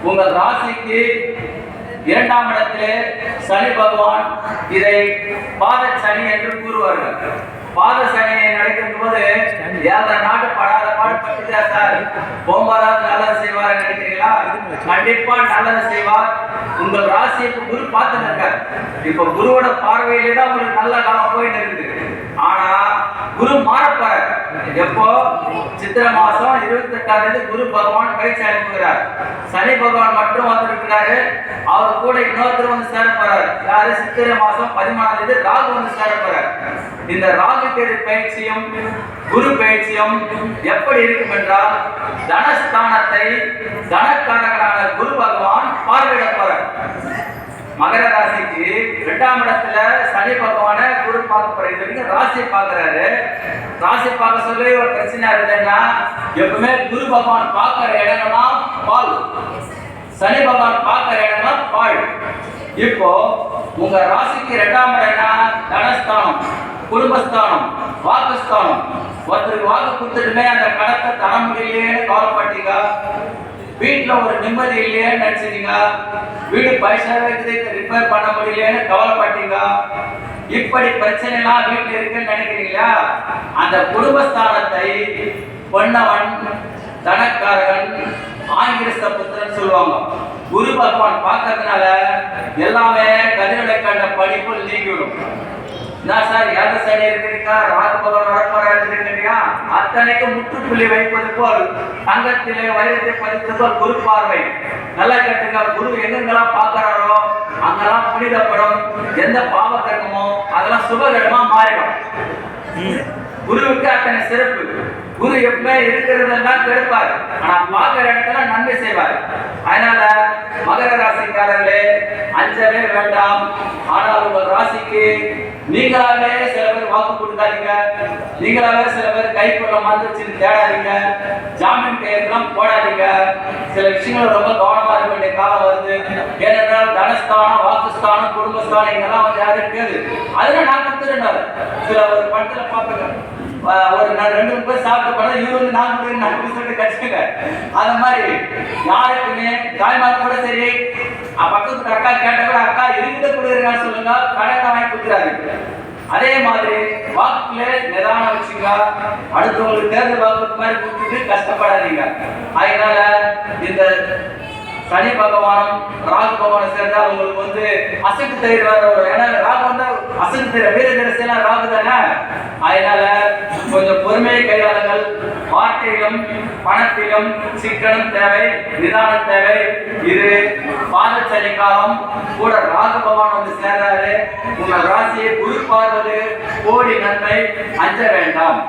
உங்கள் ராசிக்கு 2ஆம் இடத்திலே சனி பகவான், இதை பாத சனி என்று கூறுவார்கள். பாத சனியை நடக்கும் போது 7 நாட்டு படாத பாடுபட்டுட்டா சார், 9வது நல்லது செய்வார் நினைக்கிறீங்களா? கண்டிப்பா நல்லது செய்வார். உங்கள் ராசிக்கு குரு பார்த்து இருக்கார். இப்ப குருவோட பார்வையிலே தான் உங்களுக்கு நல்ல காலம் போயிட்டு இருக்குது. ஆனா குரு மாறப்பாரு. எப்போ? சித்திரை மாசம் 28ஆம் தேதி குரு பகவான் பயிற்சி அனுப்புகிறார். சனி பகவான் மட்டும் வந்திருக்கிறாரு. அவர் கூட இன்னொருத்தர் வந்து சேர போறாரு. யாரு? சித்திரை மாசம் 13ஆம் தேதி ராகு வந்து சேர போறார். இந்த ராகு கேது பயிற்சியும் குரு பயிற்சியும் எப்படி இருக்கும் என்றால், தனஸ்தானத்தை தனக்காரகனான குரு பகவான் பார்வையிட போறார். மகர ராசிக்கு 2ஆம் இடத்துல சனி பகவான குரு பார்க்க போறாரு. இது வரைக்கும் ராசி பார்க்கிறாரு. ராசி பார்க்க சொல்லி ஒரு பிரச்சனை இருக்குதுன்னா, எப்பவுமே குரு பகவான் பார்க்கிற இடங்கள்லாம் பால், சனி பகவான் பார்க்கிற இடங்கள்லாம் பால். இப்போ உங்க ராசிக்கு 2ஆம் இடம்னா தனஸ்தானம், குடும்பஸ்தானம், வாக்குஸ்தானம். ஒருத்தருக்கு வாக்கு கொடுத்துட்டுமே அந்த கடத்தை தர முடியலையேன்னு கவலைப்பட்டீங்க. வீட்டுல ஒரு நிம்மதி இல்லையேன்னு நினைச்சீங்க. வீடு பைசா வைக்கிறதுக்கு ரிப்பேர் பண்ண முடியலையேன்னு கவலைப்பட்டீங்க. இப்படி பிரச்சனை எல்லாம் வீட்டுல இருக்குன்னு நினைக்கிறீங்களா? அந்த குடும்பஸ்தானத்தை பொன்னவன், தனக்காரகன், ஆங்கிரஸ்த புத்திரன் சொல்லுவாங்க. குரு பகவான் பார்க்கறதுனால எல்லாமே கதிரடை கண்ட படிப்பு நீங்கிவிடும். என்ன சார், எந்த சைடு இருக்கிறீங்க, ராகு பகவான் வரப்போறா இருக்கிறீங்க, அத்தனைக்கு முற்றுப்புள்ளி வைப்பது போல் தங்கத்திலே வைரத்தை பதிப்பது போல் குரு பார்வை. நல்லா கேட்டுங்க. குரு எங்கெங்கெல்லாம் பார்க்கிறாரோ அங்கெல்லாம் புனிதப்படும். எந்த பாவ கர்மமோ அதெல்லாம் சுபகரமா மாறிடும். குருவுக்கு அத்தனை சிறப்பு. குரு எப்பவுமே இருக்கிறதெல்லாம் கெடுப்பார், ஆனா பார்க்கிற இடத்துல நன்மை செய்வார். அதனால மகர ராசிக்காரர்களே, அஞ்சவே வேண்டாம். ஆனால் உங்கள் ராசிக்கு நீங்களாவே சில பேர் வாக்கு கொடுக்காதீங்க. நீங்களாவே சில பேர் கைக்குள்ள மந்திரிச்சு தேடாதீங்க. ஜாமீன் கையெல்லாம் போடாதீங்க. சில விஷயங்கள் ரொம்ப கவனமா இருக்க வேண்டிய காலம் வருது. ஏனென்றால் தனஸ்தானம், வாக்குஸ்தானம், குடும்பஸ்தானம் இங்கெல்லாம் வந்து யாரும் இருக்காது. அதெல்லாம் நான் கொடுத்துருந்தாரு. சில ஒரு படத்துல பார்த்துங்க, ஒரு 2 பேர் சாப்பிட்டு போனா இவரு வந்து நான் சொல்லிட்டு கட்சிங்க. அந்த மாதிரி யாருக்குமே தாய்மார் கூட சரி, பக்கத்துக்கு அக்கா கேட்ட கூட அக்கா இருக்கிட்ட கொடுக்குறான்னு சொல்லுங்க, கடன் வாங்கி கொடுக்குறாரு. அதே மாதிரி வாக்குல நிதானம் வச்சுங்க. அடுத்தவங்களுக்கு தேர்தல் வாக்கு மாதிரி கொடுத்துட்டு கஷ்டப்படாதீங்க. அதனால இந்த சனி பகவானும் ராகு பகவானும் சேர்ந்தா உங்களுக்கு வந்து அசைக்கு தயிர் வரும். ஏன்னா ராகு வந்து அசைக்கு தயிர வீர தரிசெல்லாம் ராகு தானே. அதனால கொஞ்சம் பொறுமையை கையாளுங்கள். வார்த்தையிலும் பணத்திலும் சிக்கனம் தேவை, நிதானம் தேவை. இது பாதச்சனி காலம். கூட ராகு பகவான் வந்து சேர்றாரு. உங்கள் ராசியை குரு பார்வது கோடி நன்மை. அஞ்ச வேண்டாம்.